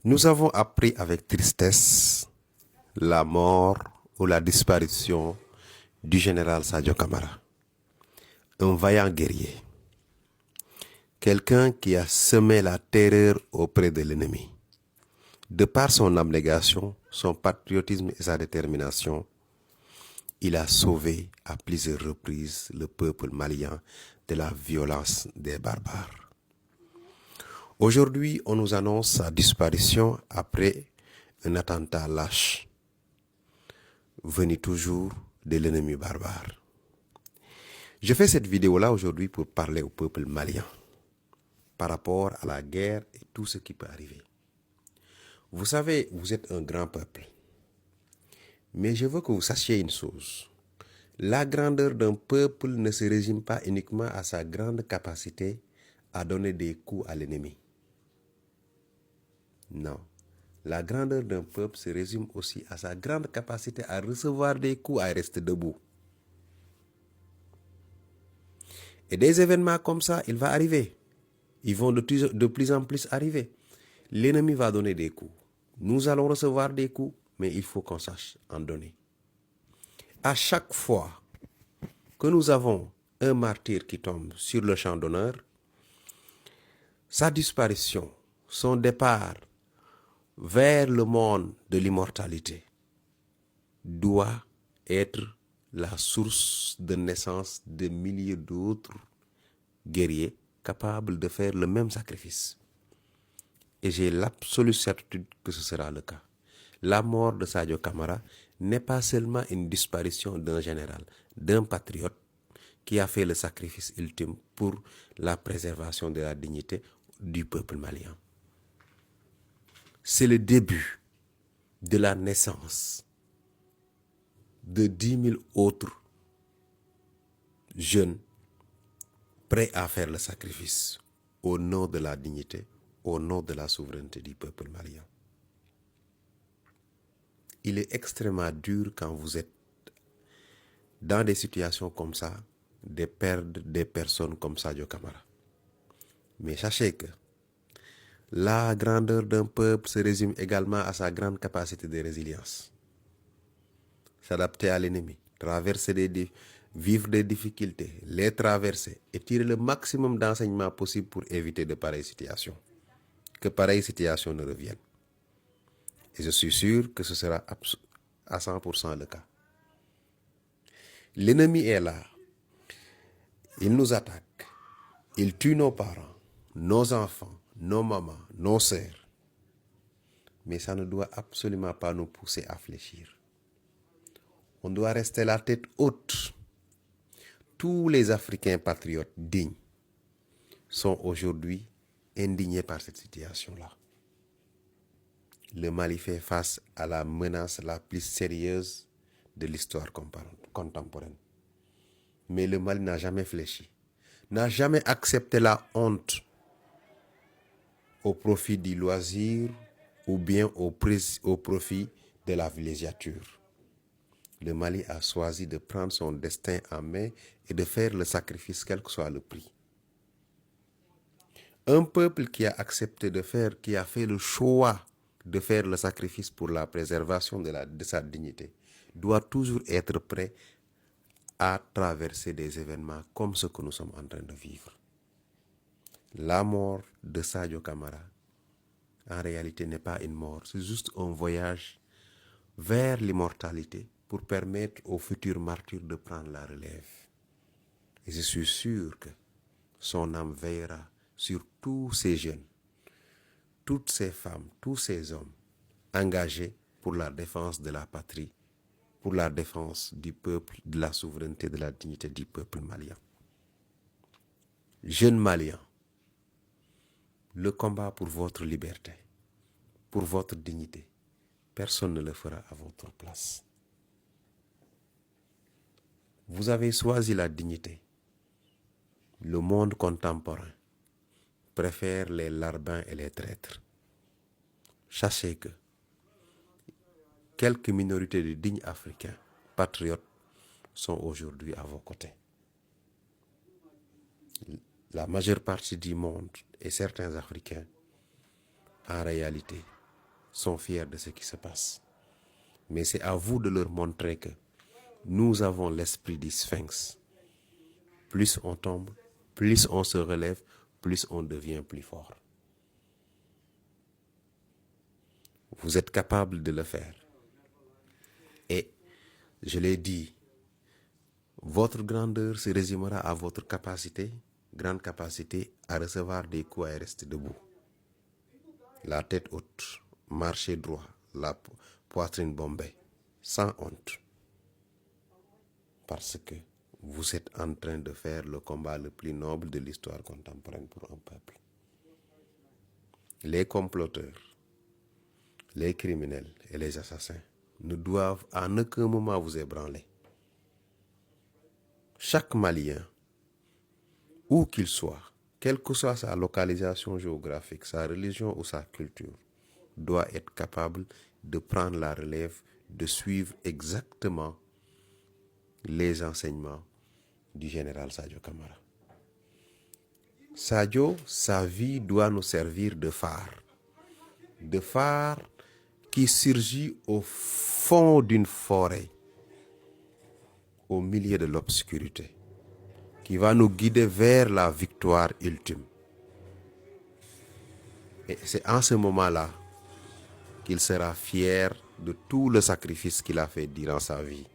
Nous avons appris avec tristesse la mort ou la disparition du général Sadio Camara, un vaillant guerrier, quelqu'un qui a semé la terreur auprès de l'ennemi. De par son abnégation, son patriotisme et sa détermination, il a sauvé à plusieurs reprises le peuple malien de la violence des barbares. Aujourd'hui, on nous annonce sa disparition après un attentat lâche, venu toujours de l'ennemi barbare. Je fais cette vidéo-là aujourd'hui pour parler au peuple malien par rapport à la guerre et tout ce qui peut arriver. Vous savez, vous êtes un grand peuple. Mais je veux que vous sachiez une chose. La grandeur d'un peuple ne se résume pas uniquement à sa grande capacité à donner des coups à l'ennemi. Non. La grandeur d'un peuple se résume aussi à sa grande capacité à recevoir des coups, à rester debout. Et des événements comme ça, il va arriver. Ils vont de plus en plus arriver. L'ennemi va donner des coups. Nous allons recevoir des coups, mais il faut qu'on sache en donner. À chaque fois que nous avons un martyr qui tombe sur le champ d'honneur, sa disparition, son départ vers le monde de l'immortalité doit être la source de naissance de milliers d'autres guerriers capables de faire le même sacrifice. Et j'ai l'absolue certitude que ce sera le cas. La mort de Sadio Camara n'est pas seulement une disparition d'un général, d'un patriote qui a fait le sacrifice ultime pour la préservation de la dignité du peuple malien. C'est le début de la naissance de 10 000 autres jeunes prêts à faire le sacrifice au nom de la dignité, au nom de la souveraineté du peuple malien. Il est extrêmement dur quand vous êtes dans des situations comme ça, de perdre des personnes comme Sadio Camara. Mais sachez que la grandeur d'un peuple se résume également à sa grande capacité de résilience. S'adapter à l'ennemi, vivre des difficultés, les traverser et tirer le maximum d'enseignements possible pour éviter de pareilles situations. Que pareilles situations ne reviennent. Et je suis sûr que ce sera à 100% le cas. L'ennemi est là. Il nous attaque. Il tue nos parents, nos enfants, nos mamans, nos sœurs. Mais ça ne doit absolument pas nous pousser à fléchir. On doit rester la tête haute. Tous les Africains patriotes dignes sont aujourd'hui indignés par cette situation-là. Le Mali fait face à la menace la plus sérieuse de l'histoire contemporaine. Mais le Mali n'a jamais fléchi, n'a jamais accepté la honte au profit du loisir ou bien au profit de la villégiature. Le Mali a choisi de prendre son destin en main et de faire le sacrifice quel que soit le prix. Un peuple qui a accepté qui a fait le choix de faire le sacrifice pour la préservation de sa dignité, doit toujours être prêt à traverser des événements comme ce que nous sommes en train de vivre. La mort de Sadio Camara, en réalité, n'est pas une mort, c'est juste un voyage vers l'immortalité pour permettre aux futurs martyrs de prendre la relève. Et je suis sûr que son âme veillera sur tous ces jeunes, toutes ces femmes, tous ces hommes engagés pour la défense de la patrie, pour la défense du peuple, de la souveraineté, de la dignité du peuple malien. Jeunes Maliens, le combat pour votre liberté, pour votre dignité, personne ne le fera à votre place. Vous avez choisi la dignité. Le monde contemporain préfère les larbins et les traîtres. Sachez que quelques minorités de dignes Africains, patriotes, sont aujourd'hui à vos côtés. La majeure partie du monde et certains Africains, en réalité, sont fiers de ce qui se passe. Mais c'est à vous de leur montrer que nous avons l'esprit du sphinx. Plus on tombe, plus on se relève, plus on devient plus fort. Vous êtes capable de le faire. Et je l'ai dit, votre grandeur se résumera à votre capacité, grande capacité à recevoir des coups et rester debout. La tête haute, marcher droit, la poitrine bombée, sans honte. Parce que vous êtes en train de faire le combat le plus noble de l'histoire contemporaine pour un peuple. Les comploteurs, les criminels et les assassins ne doivent à aucun moment vous ébranler. Chaque Malien, où qu'il soit, quelle que soit sa localisation géographique, sa religion ou sa culture, doit être capable de prendre la relève, de suivre exactement les enseignements du général Sadio Camara. Sadio, sa vie doit nous servir de phare qui surgit au fond d'une forêt, au milieu de l'obscurité, qui va nous guider vers la victoire ultime. Et c'est en ce moment-là qu'il sera fier de tout le sacrifice qu'il a fait durant sa vie.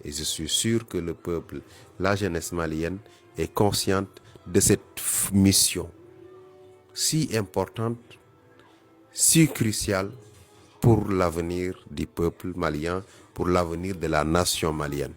Et je suis sûr que le peuple, la jeunesse malienne, est consciente de cette mission si importante, si cruciale pour l'avenir du peuple malien, pour l'avenir de la nation malienne.